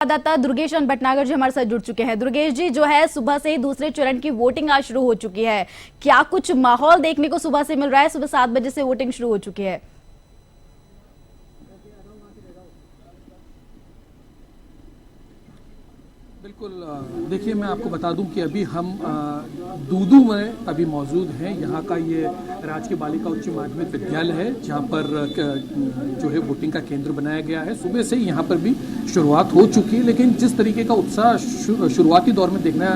संवाददाता दुर्गेश भटनागर जी हमारे साथ जुड़ चुके हैं। दुर्गेश जी, जो है सुबह से ही दूसरे चरण की वोटिंग आज शुरू हो चुकी है, क्या कुछ माहौल देखने को सुबह से मिल रहा है? सुबह 7 बजे से वोटिंग शुरू हो चुकी है। बिल्कुल, देखिए मैं आपको बता दूं कि अभी हम दूदू में अभी मौजूद हैं। यहाँ का ये राजकीय बालिका उच्च माध्यमिक विद्यालय है जहाँ पर जो है वोटिंग का केंद्र बनाया गया है। सुबह से यहाँ पर भी शुरुआत हो चुकी है, लेकिन जिस तरीके का उत्साह शुरुआती दौर में देखना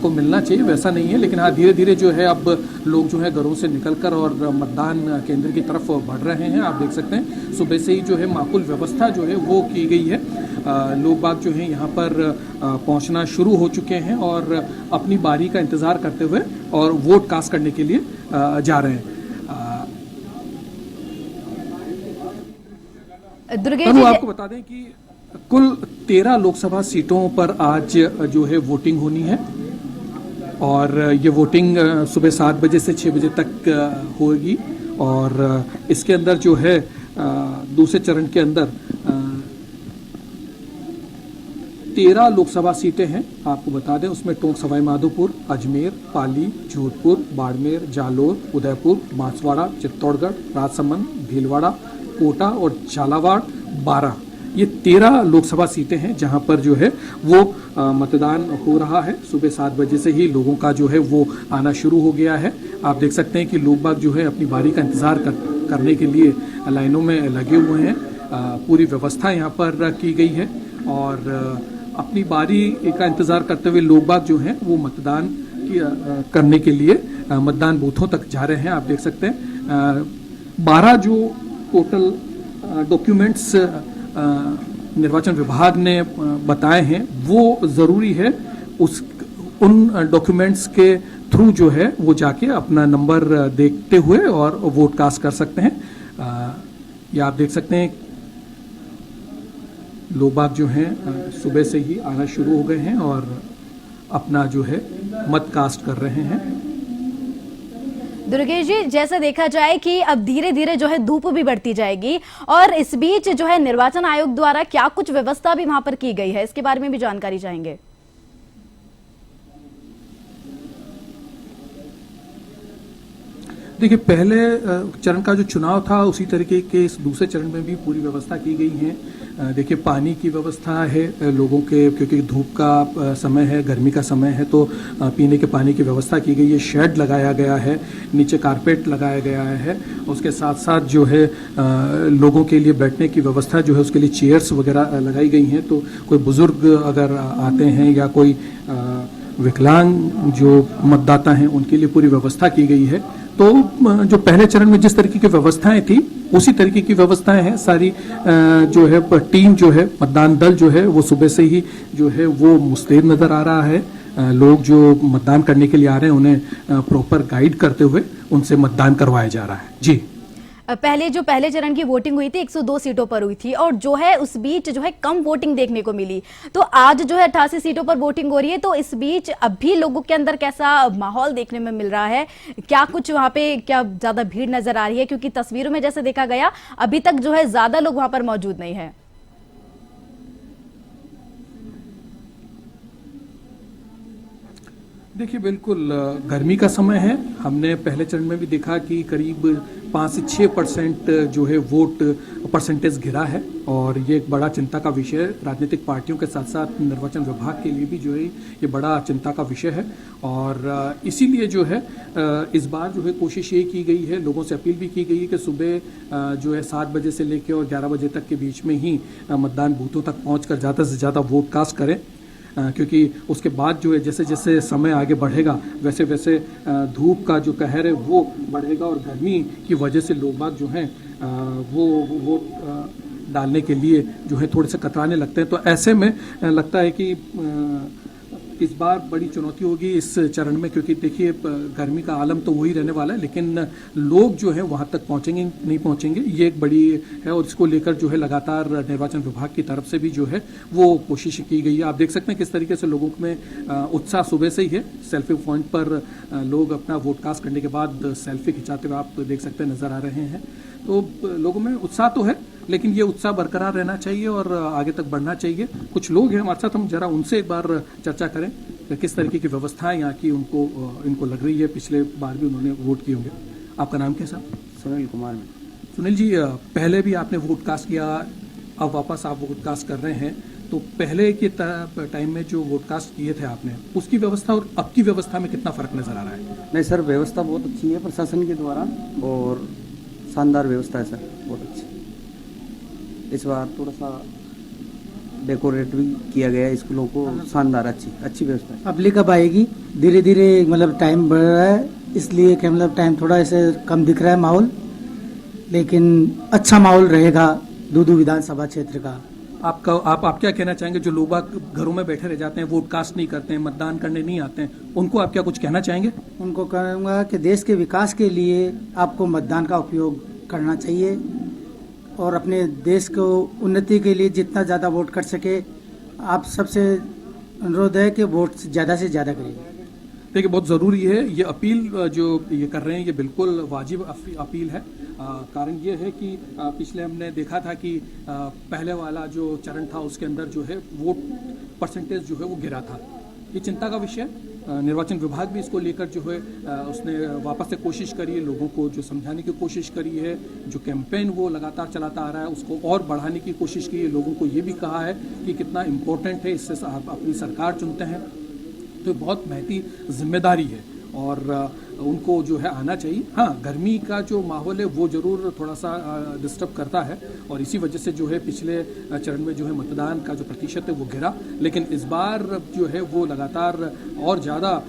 को मिलना चाहिए वैसा नहीं है। लेकिन हाँ, धीरे धीरे जो है अब लोग जो है घरों से निकलकर और मतदान केंद्र की तरफ बढ़ रहे हैं। आप देख सकते हैं सुबह से ही जो है माकूल व्यवस्था जो है वो की गई है। लोग बाग जो हैं यहाँ पर पहुँचना शुरू हो चुके हैं और अपनी बारी का इंतज़ार करते हुए और वोट कास्ट करने के लिए जा रहे हैं। दुर्गेश जी, आपको बता दें कि कुल 13 लोकसभा सीटों पर आज जो है वोटिंग होनी है और ये वोटिंग सुबह 7 बजे से 6 बजे तक होगी। और इसके अंदर जो है दूसरे चरण के अंदर 13 लोकसभा सीटें हैं। आपको बता दें उसमें टोंक सवाई माधोपुर, अजमेर, पाली, जोधपुर, बाड़मेर, जालोर, उदयपुर, बांसवाड़ा, चित्तौड़गढ़, राजसमंद, भीलवाड़ा, कोटा और झालावाड़ 12, ये 13 लोकसभा सीटें हैं जहां पर जो है वो मतदान हो रहा है। सुबह 7 बजे से ही लोगों का जो है वो आना शुरू हो गया है। आप देख सकते हैं कि लोग बाग जो है अपनी बारी का इंतजार करने के लिए लाइनों में लगे हुए हैं। पूरी व्यवस्था यहाँ पर की गई है और अपनी बारी का इंतजार करते हुए लोग बाग जो हैं वो मतदान करने के लिए मतदान बूथों तक जा रहे हैं। आप देख सकते हैं 12 जो टोटल डॉक्यूमेंट्स निर्वाचन विभाग ने बताए हैं वो ज़रूरी है। उन डॉक्यूमेंट्स के थ्रू जो है वो जाके अपना नंबर देखते हुए और वोट कास्ट कर सकते हैं। ये आप देख सकते हैं लोग बाग जो हैं सुबह से ही आना शुरू हो गए हैं और अपना जो है मत कास्ट कर रहे हैं। दुर्गेश जी, जैसा देखा जाए कि अब धीरे धीरे जो है धूप भी बढ़ती जाएगी और इस बीच जो है निर्वाचन आयोग द्वारा क्या कुछ व्यवस्था भी वहां पर की गई है, इसके बारे में भी जानकारी चाहेंगे। देखिए, पहले चरण का जो चुनाव था उसी तरीके के इस दूसरे चरण में भी पूरी व्यवस्था की गई है। देखिए, पानी की व्यवस्था है लोगों के, क्योंकि धूप का समय है, गर्मी का समय है, तो पीने के पानी की व्यवस्था की गई है। शेड लगाया गया है, नीचे कारपेट लगाया गया है। उसके साथ साथ जो है लोगों के लिए बैठने की व्यवस्था जो है उसके लिए चेयर्स वगैरह लगाई गई हैं। तो कोई बुजुर्ग अगर आते हैं या कोई विकलांग जो मतदाता हैं उनके लिए पूरी व्यवस्था की गई है। तो जो पहले चरण में जिस तरीके की व्यवस्थाएं थी उसी तरीके की व्यवस्थाएं हैं सारी। जो है टीम जो है मतदान दल जो है वो सुबह से ही जो है वो मुस्तैद नजर आ रहा है। लोग जो मतदान करने के लिए आ रहे हैं उन्हें प्रॉपर गाइड करते हुए उनसे मतदान करवाया जा रहा है। जी, पहले चरण की वोटिंग हुई थी 102 सीटों पर हुई थी और जो है उस बीच जो है कम वोटिंग देखने को मिली। तो आज जो है 88 सीटों पर वोटिंग हो रही है, तो इस बीच अभी लोगों के अंदर कैसा माहौल देखने में मिल रहा है? क्या कुछ वहां पे क्या ज्यादा भीड़ नजर आ रही है? क्योंकि तस्वीरों में जैसे देखा गया अभी तक जो है ज्यादा लोग वहां पर मौजूद नहीं है। देखिए, बिल्कुल गर्मी का समय है। हमने पहले चरण में भी देखा कि करीब 5 से 6% जो है वोट परसेंटेज गिरा है और ये एक बड़ा चिंता का विषय है। राजनीतिक पार्टियों के साथ साथ निर्वाचन विभाग के लिए भी जो है ये बड़ा चिंता का विषय है और इसीलिए जो है इस बार जो है कोशिश ये की गई है, लोगों से अपील भी की गई है कि सुबह जो है 7 बजे से लेकर और 11 बजे तक के बीच में ही मतदान बूथों तक पहुँचकर ज़्यादा से ज़्यादा वोट कास्ट करें। क्योंकि उसके बाद जो है जैसे जैसे समय आगे बढ़ेगा वैसे वैसे धूप का जो कहर है वो बढ़ेगा और गर्मी की वजह से लोग बाग जो हैं वो वोट डालने के लिए जो है थोड़े से कतराने लगते हैं। तो ऐसे में लगता है कि इस बार बड़ी चुनौती होगी इस चरण में, क्योंकि देखिए गर्मी का आलम तो वही रहने वाला है, लेकिन लोग जो है वहां तक पहुंचेंगे नहीं पहुंचेंगे ये एक बड़ी है और इसको लेकर जो है लगातार निर्वाचन विभाग की तरफ से भी जो है वो कोशिश की गई है। आप देख सकते हैं किस तरीके से लोगों में उत्साह सुबह से ही है। सेल्फी पॉइंट पर लोग अपना वोट कास्ट करने के बाद सेल्फी खिंचाते हुए आप देख सकते हैं नजर आ रहे हैं। तो लोगों में उत्साह तो है, लेकिन ये उत्साह बरकरार रहना चाहिए और आगे तक बढ़ना चाहिए। कुछ लोग हैं हमारे साथ, हम जरा उनसे एक बार चर्चा करें किस तरीके की व्यवस्थाएं यहाँ की इनको लग रही है। पिछले बार भी उन्होंने वोट किए होंगे। आपका नाम क्या साहब? सुनील कुमार। सुनील जी, पहले भी आपने वोट कास्ट किया, अब वापस आप वोट कास्ट कर रहे हैं, तो पहले के टाइम में जो वोट कास्ट किए थे आपने, उसकी व्यवस्था और अब की व्यवस्था में कितना फर्क नजर आ रहा है? नहीं सर, व्यवस्था बहुत अच्छी है प्रशासन के द्वारा और शानदार व्यवस्था है सर, बहुत अच्छी। इस बार थोड़ा सा डेकोरेट भी किया गया है स्कूलों को, शानदार अच्छी व्यवस्था है। पब्लिक अब आएगी धीरे धीरे, मतलब टाइम बढ़ रहा है, इसलिए कि मतलब टाइम थोड़ा ऐसे कम दिख रहा है माहौल, लेकिन अच्छा माहौल रहेगा दूदू विधानसभा क्षेत्र का। आप क्या कहना चाहेंगे? जो लोग घरों में बैठे रह जाते हैं, वोट कास्ट नहीं करते हैं, मतदान करने नहीं आते हैं, उनको आप क्या कुछ कहना चाहेंगे? उनको कहूँगा कि देश के विकास के लिए आपको मतदान का उपयोग करना चाहिए और अपने देश को उन्नति के लिए जितना ज़्यादा वोट कर सके, आप सबसे अनुरोध है कि वोट ज़्यादा से ज़्यादा करिए। देखिए, बहुत ज़रूरी है ये अपील जो ये कर रहे हैं, ये बिल्कुल वाजिब अपील है। कारण ये है कि पिछले हमने देखा था कि पहले वाला जो चरण था उसके अंदर जो है वोट परसेंटेज जो है वो गिरा था। ये चिंता का विषय। निर्वाचन विभाग भी इसको लेकर जो है उसने वापस से कोशिश करी है, लोगों को जो समझाने की कोशिश करी है, जो कैंपेन वो लगातार चलाता आ रहा है उसको और बढ़ाने की कोशिश की है। लोगों को ये भी कहा है कि कितना इम्पोर्टेंट है, इससे आप अपनी सरकार चुनते हैं तो बहुत महती जिम्मेदारी है और उनको जो है आना चाहिए। हाँ, गर्मी का जो माहौल है वो जरूर थोड़ा सा डिस्टर्ब करता है और इसी वजह से जो है पिछले चरण में जो है मतदान का जो प्रतिशत है वो गिरा, लेकिन इस बार जो है वो लगातार और ज़्यादा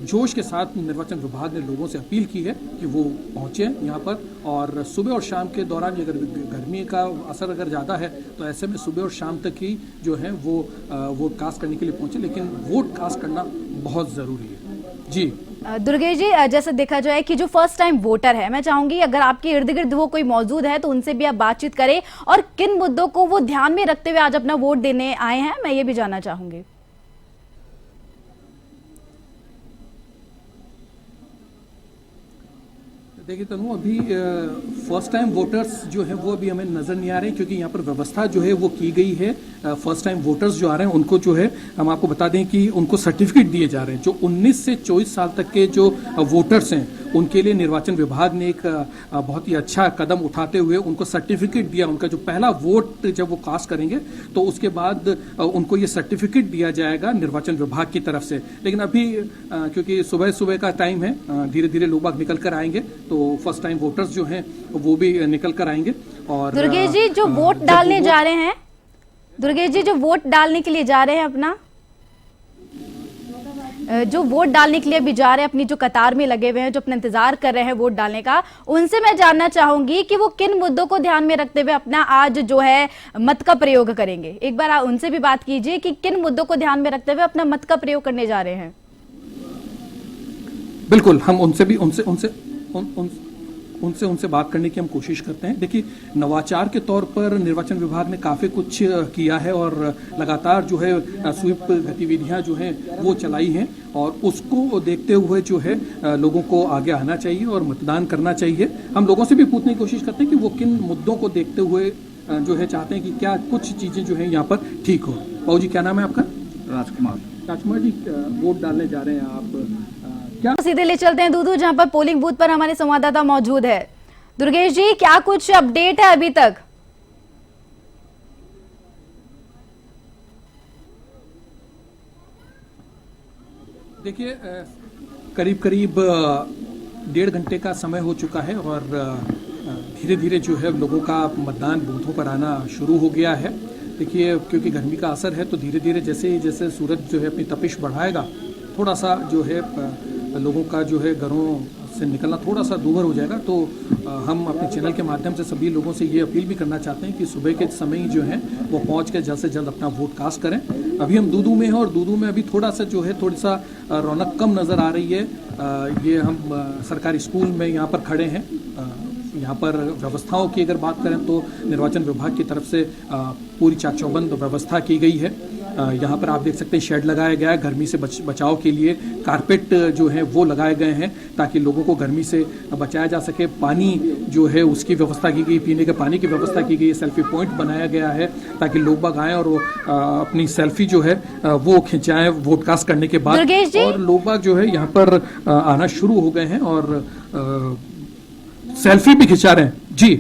जोश के साथ निर्वाचन विभाग ने लोगों से अपील की है कि वो पहुँचे यहाँ पर और सुबह और शाम के दौरान अगर गर्मी का असर अगर ज़्यादा है तो ऐसे में सुबह और शाम तक ही जो है वो वोट कास्ट करने के लिए पहुँचे, लेकिन वोट कास्ट करना बहुत ज़रूरी है। जी दुर्गेश जी, जैसे देखा जाए कि जो फर्स्ट टाइम वोटर है, मैं चाहूंगी अगर आपके इर्द गिर्द वो कोई मौजूद है तो उनसे भी आप बातचीत करें और किन मुद्दों को वो ध्यान में रखते हुए आज अपना वोट देने आए हैं, मैं ये भी जानना चाहूंगी। देखिए तनु, अभी फर्स्ट टाइम वोटर्स जो है वो अभी हमें नज़र नहीं आ रहे हैं क्योंकि यहाँ पर व्यवस्था जो है वो की गई है। फर्स्ट टाइम वोटर्स जो आ रहे हैं उनको जो है हम आपको बता दें कि उनको सर्टिफिकेट दिए जा रहे हैं। जो 19 से 24 साल तक के जो वोटर्स हैं उनके लिए निर्वाचन विभाग ने एक बहुत ही अच्छा कदम उठाते हुए उनको सर्टिफिकेट दिया। उनका जो पहला वोट जब वो कास्ट करेंगे तो उसके बाद उनको ये सर्टिफिकेट दिया जाएगा निर्वाचन विभाग की तरफ से। लेकिन अभी क्योंकि सुबह सुबह का टाइम है, धीरे धीरे लोग बाग निकल कर आएंगे तो फर्स्ट टाइम वोटर्स जो हैं वो भी निकल कर आएंगे। और दुर्गेश जी, जो वोट डालने जा रहे हैं, दुर्गेश जी जो वोट डालने के लिए जा रहे हैं, अपना जो वोट डालने के लिए भी जा रहे हैं, अपनी जो कतार में लगे हुए हैं, जो अपना इंतजार कर रहे हैं वोट डालने का, उनसे मैं जानना चाहूंगी कि वो किन मुद्दों को ध्यान में रखते हुए अपना आज जो है मत का प्रयोग करेंगे। एक बार उनसे भी बात कीजिए कि किन मुद्दों को ध्यान में रखते हुए अपना मत का प्रयोग करने जा रहे हैं। बिल्कुल, हम उनसे बात करने की हम कोशिश करते हैं। देखिए, नवाचार के तौर पर निर्वाचन विभाग ने काफ़ी कुछ किया है और लगातार जो है स्वीप गतिविधियां जो हैं वो चलाई हैं और उसको देखते हुए जो है लोगों को आगे आना चाहिए और मतदान करना चाहिए। हम लोगों से भी पूछने की कोशिश करते हैं कि वो किन मुद्दों को देखते हुए जो है चाहते हैं कि क्या कुछ चीज़ें जो है यहाँ पर ठीक हो। बाबू जी, क्या नाम है आपका? राजकुमार जी, वोट डालने जा रहे हैं आप, क्या सीधे ले चलते हैं दूदू, जहां पर पोलिंग बूथ पर हमारे संवाददाता मौजूद है। दुर्गेश जी, क्या कुछ अपडेट है अभी तक? देखिए, करीब 1.5 घंटे का समय हो चुका है और धीरे धीरे जो है लोगों का मतदान बूथों पर आना शुरू हो गया है। देखिए, क्योंकि गर्मी का असर है तो धीरे धीरे जैसे सूरज जो है अपनी तपिश बढ़ाएगा, थोड़ा सा जो है लोगों का जो है घरों से निकलना थोड़ा सा दूभर हो जाएगा। तो हम अपने चैनल के माध्यम से सभी लोगों से ये अपील भी करना चाहते हैं कि सुबह के समय ही जो है वो पहुंच के जल्द से जल्द अपना वोट कास्ट करें। अभी हम दूदू में हैं और दूदू में अभी थोड़ा सा जो है थोड़ी सा रौनक कम नज़र आ रही है। ये हम सरकारी स्कूल में यहाँ पर खड़े हैं। यहाँ पर व्यवस्थाओं की अगर बात करें तो निर्वाचन विभाग की तरफ से पूरी चाक चौबंद व्यवस्था की गई है यहाँ पर आप देख सकते हैं शेड लगाया गया है गर्मी से बचाव के लिए, कारपेट जो है वो लगाए गए हैं ताकि लोगों को गर्मी से बचाया जा सके। पानी जो है उसकी व्यवस्था की गई, पीने के पानी की व्यवस्था की गई, सेल्फी पॉइंट बनाया गया है ताकि लोग बाग आएँ और वो अपनी सेल्फी जो है वो खिंचाएं वोट कास्ट करने के बाद। और लोग बाग जो है यहाँ पर आना शुरू हो गए हैं और सेल्फी भी खिंचा रहे हैं। जी,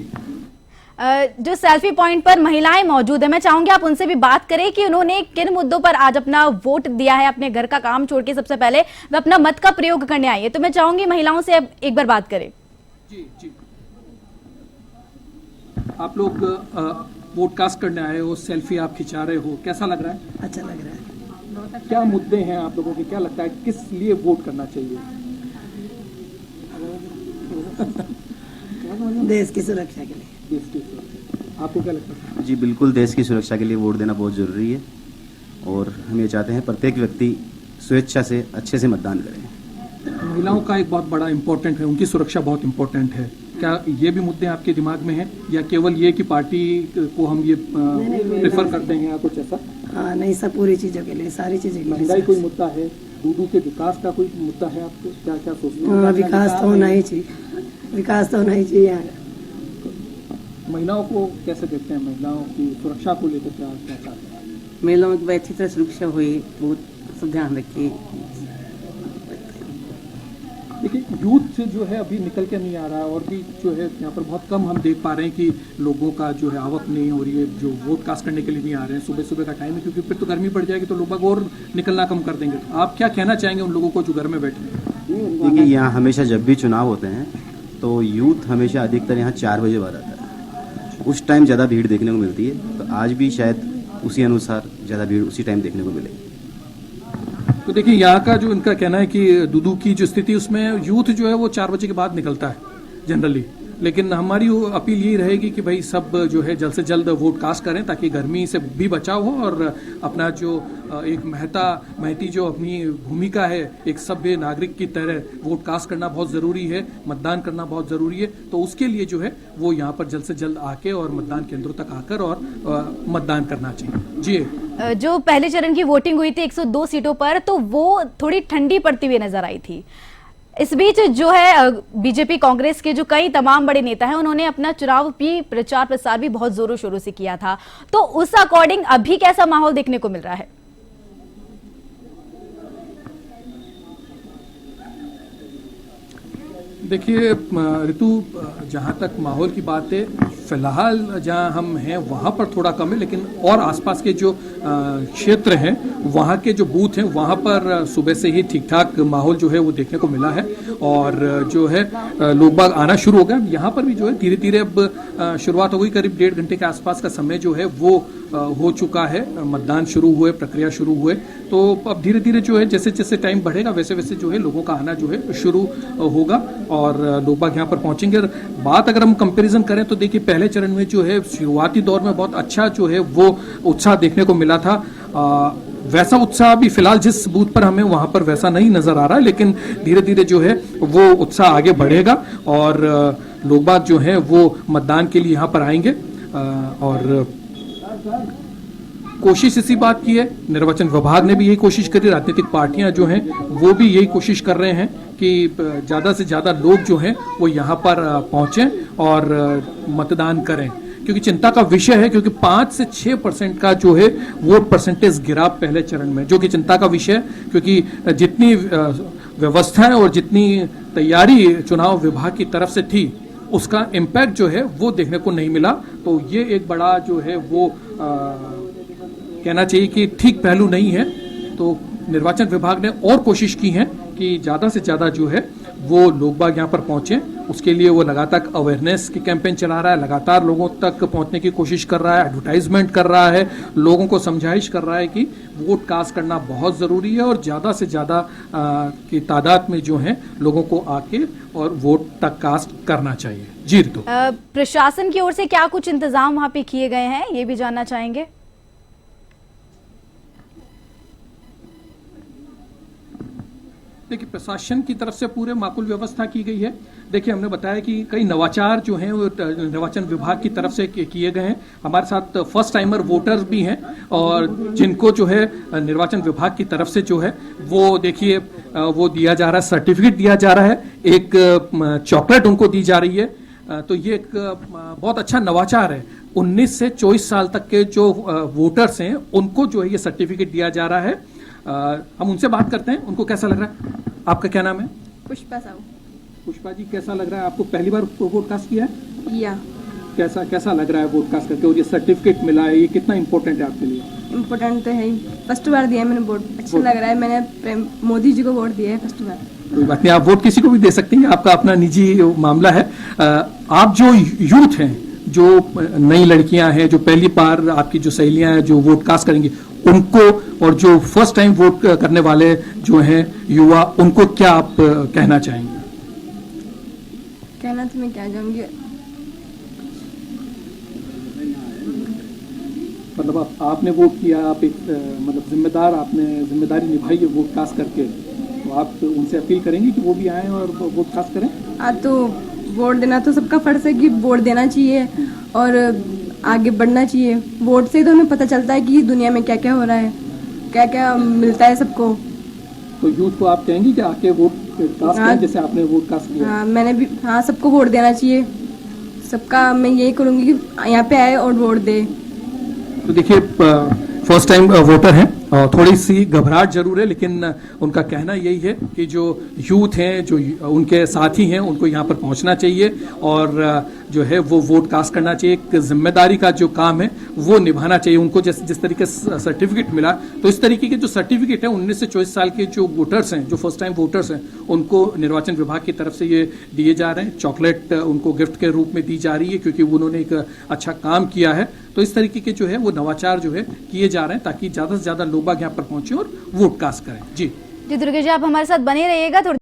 जो सेल्फी पॉइंट पर महिलाएं मौजूद है, मैं चाहूंगी आप उनसे भी बात करें कि उन्होंने किन मुद्दों पर आज अपना वोट दिया है। अपने घर का काम छोड़ के सबसे पहले वे अपना मत का प्रयोग करने आई है, तो मैं चाहूंगी महिलाओं से अब एक बार बात करें। जी जी, आप लोग वोट कास्ट करने आए हो, सेल्फी आप खिंचा रहे हो, कैसा लग रहा है? अच्छा लग रहा है। क्या मुद्दे हैं आप लोगों के, क्या लगता है किस लिए वोट करना चाहिए? देश की सुरक्षा के लिए। देश की सुरक्षा, आपको क्या लगता है? जी बिल्कुल, देश की सुरक्षा के लिए वोट देना बहुत ज़रूरी है और हम ये चाहते हैं प्रत्येक व्यक्ति स्वेच्छा से अच्छे से मतदान करें। महिलाओं का एक बहुत बड़ा इम्पोर्टेंट है, उनकी सुरक्षा बहुत इम्पोर्टेंट है। क्या ये भी मुद्दे आपके दिमाग में हैं या केवल ये कि पार्टी को हम ये प्रेफर करते हैं या कुछ ऐसा? हाँ नहीं, सब पूरी चीज़ों के लिए, सारी चीज़ों के लिए। महंगाई कोई मुद्दा है, दूदू के विकास का कोई मुद्दा है आपको, क्या क्या सोचते हैं? हाँ, विकास तो होना ही चाहिए, विकास तो होना ही चाहिए यहाँ। महिलाओं को कैसे देखते हैं, महिलाओं की सुरक्षा को लेकर क्या क्या चाहते हैं? महिलाओं की अच्छी तरह सुरक्षा हुई, बहुत सब ध्यान रखिए। देखिए यूथ जो है अभी निकल के नहीं आ रहा है और भी जो है यहाँ पर बहुत कम हम देख पा रहे हैं कि लोगों का जो है आवक नहीं हो रही है, जो वोट कास्ट करने के लिए नहीं आ रहे हैं। सुबह सुबह का टाइम है क्योंकि फिर तो गर्मी पड़ जाएगी तो लोग और निकलना कम कर देंगे। तो आप क्या कहना चाहेंगे उन लोगों को जो घर में बैठे हैं? देखिए यहाँ हमेशा जब भी चुनाव होते हैं तो यूथ हमेशा अधिकतर यहाँ 4 बजे बाद आता है, उस टाइम ज़्यादा भीड़ देखने को मिलती है। तो आज भी शायद उसी अनुसार ज़्यादा भीड़ उसी टाइम देखने को मिलेगी। तो देखिए यहाँ का जो इनका कहना है कि दूदू की जो स्थिति उसमें यूथ जो है वो 4 बजे के बाद निकलता है जनरली, लेकिन हमारी अपील यही रहेगी कि भाई सब जो है जल्द से जल्द वोट कास्ट करें ताकि गर्मी से भी बचाव हो और अपना जो एक महती जो अपनी भूमिका है एक सभ्य नागरिक की तरह वोट कास्ट करना बहुत ज़रूरी है, मतदान करना बहुत ज़रूरी है। तो उसके लिए जो है वो यहाँ पर जल्द से जल्द आके और मतदान केंद्रों तक आकर और मतदान करना चाहिए। जी, जो पहले चरण की वोटिंग हुई थी 102 सीटों पर, तो वो थोड़ी ठंडी पड़ती हुई नजर आई थी। इस बीच जो है बीजेपी कांग्रेस के जो कई तमाम बड़े नेता हैं उन्होंने अपना चुनाव भी प्रचार प्रसार भी बहुत जोरों शोरों से किया था, तो उस अकॉर्डिंग अभी कैसा माहौल देखने को मिल रहा है? देखिए ऋतु, जहाँ तक माहौल की बात है फिलहाल जहाँ हम हैं वहाँ पर थोड़ा कम है, लेकिन और आसपास के जो क्षेत्र हैं वहाँ के जो बूथ हैं वहाँ पर सुबह से ही ठीक ठाक माहौल जो है वो देखने को मिला है और जो है लोग बाग आना शुरू हो गए। यहाँ पर भी जो है धीरे धीरे अब शुरुआत हो गई, करीब 1.5 घंटे के आसपास का समय जो है वो हो चुका है, मतदान शुरू हुए, प्रक्रिया शुरू हुए। तो अब धीरे धीरे जो है जैसे जैसे टाइम बढ़ेगा वैसे वैसे जो है लोगों का आना जो है शुरू होगा और लोग बाग यहाँ पर पहुंचेंगे। बात अगर हम कंपैरिजन करें तो देखिए पहले चरण में जो है शुरुआती दौर में बहुत अच्छा जो है वो उत्साह देखने को मिला था। वैसा उत्साह अभी फिलहाल जिस बूथ पर हमें वहां पर वैसा नहीं नजर आ रहा है, लेकिन धीरे धीरे जो है वो उत्साह आगे बढ़ेगा और लोग बाग जो है वो मतदान के लिए यहाँ पर आएंगे। और कोशिश इसी बात की है, निर्वाचन विभाग ने भी यही कोशिश करी, राजनीतिक पार्टियां जो हैं वो भी यही कोशिश कर रहे हैं कि ज़्यादा से ज़्यादा लोग जो हैं वो यहाँ पर पहुँचें और मतदान करें, क्योंकि चिंता का विषय है, क्योंकि 5 से 6% का जो है वोट परसेंटेज गिरा पहले चरण में, जो कि चिंता का विषय है। क्योंकि जितनी व्यवस्थाएं और जितनी तैयारी चुनाव विभाग की तरफ से थी उसका इम्पैक्ट जो है वो देखने को नहीं मिला। तो ये एक बड़ा जो है वो कहना चाहिए कि ठीक पहलू नहीं है। तो निर्वाचन विभाग ने और कोशिश की है कि ज़्यादा से ज़्यादा जो है वो लोग बाग यहाँ पर पहुँचें, उसके लिए वो लगातार अवेयरनेस की कैंपेन चला रहा है, लगातार लोगों तक पहुँचने की कोशिश कर रहा है, एडवर्टाइजमेंट कर रहा है, लोगों को समझाइश कर रहा है कि वोट कास्ट करना बहुत ज़रूरी है और ज़्यादा से ज़्यादा की तादाद में जो है लोगों को आके और वोट तक कास्ट करना चाहिए। जी ऋतु, प्रशासन की ओर से क्या कुछ इंतजाम वहाँ पे किए गए हैं ये भी जानना चाहेंगे? देखिए, प्रशासन की तरफ से पूरे माकूल व्यवस्था की गई है। देखिए, हमने बताया कि कई नवाचार जो हैं वो निर्वाचन विभाग की तरफ से किए गए हैं। हमारे साथ फर्स्ट टाइमर वोटर्स भी हैं और जिनको जो है निर्वाचन विभाग की तरफ से जो है वो देखिए वो दिया जा रहा है, सर्टिफिकेट दिया जा रहा है, एक चॉकलेट उनको दी जा रही है। तो ये एक बहुत अच्छा नवाचार है। 19 से 24 साल तक के जो वोटर्स हैं उनको जो है ये सर्टिफिकेट दिया जा रहा है। हम उनसे बात करते हैं, उनको कैसा लग रहा है। आपका क्या नाम है? पुष्पा साहू। पुष्पा जी, कैसा लग रहा है? आपको पहली बार वोट कास्ट किया है? या कैसा लग रहा है वोट कास्ट करके, और ये सर्टिफिकेट मिला है, ये कितना इम्पोर्टेंट है आपके लिए? इम्पोर्टेंट तो है ही। फर्स्ट बार दिया है मैंने वोट, अच्छा लग रहा है। मैंने मोदी जी को वोट दिया है फर्स्ट बार। कोई बात नहीं, आप वोट किसी को भी दे सकती हैं, आपका अपना निजी मामला है। आप जो यूथ हैं, जो नई लड़कियां हैं, जो पहली बार आपकी जो सहेलियां हैं जो वोट कास्ट करेंगी, उनको, और जो फर्स्ट टाइम वोट करने वाले जो हैं युवा, उनको क्या आप कहना चाहेंगे? कहना तो मैं क्या चाहूंगी, मतलब आपने वोट किया, आप एक मतलब आपने जिम्मेदारी निभाई है वोट कास्ट करके, तो आप उनसे अपील करेंगे कि वो भी आएं और वोट कास्ट करें? तो वोट देना तो सबका फर्ज है कि वोट देना चाहिए और आगे बढ़ना चाहिए। वोट से तो हमें पता चलता है कि दुनिया में क्या क्या हो रहा है, क्या क्या मिलता है सबको। तो यूथ को आप कहेंगे कि आके वोट कास्ट करें, जैसे आपने वोट कास्ट किया? मैंने भी, सबको वोट देना चाहिए। सबका मैं यही करूंगी कि यहाँ पे आए और वोट दे। तो देखिए, फर्स्ट टाइम वोटर हैं और थोड़ी सी घबराहट जरूर है, लेकिन उनका कहना यही है कि जो यूथ हैं, जो उनके साथी हैं, उनको यहाँ पर पहुँचना चाहिए और जो है वो वोट कास्ट करना चाहिए। एक जिम्मेदारी का जो काम है वो निभाना चाहिए। उनको जिस तरीके से सर्टिफिकेट मिला, तो इस तरीके के जो सर्टिफिकेट है 19 से 24 साल के जो वोटर्स हैं, जो फर्स्ट टाइम वोटर्स हैं, उनको निर्वाचन विभाग की तरफ से ये दिए जा रहे हैं। चॉकलेट उनको गिफ्ट के रूप में दी जा रही है क्योंकि उन्होंने एक अच्छा काम किया है। तो इस तरीके के जो है वो नवाचार जो है किए जा रहे हैं ताकि ज्यादा से ज्यादा लोग बाग यहाँ पर पहुंचे और वोट कास्ट करें। जी दुर्गेश जी, आप हमारे साथ बने रहिएगा। थोड़ी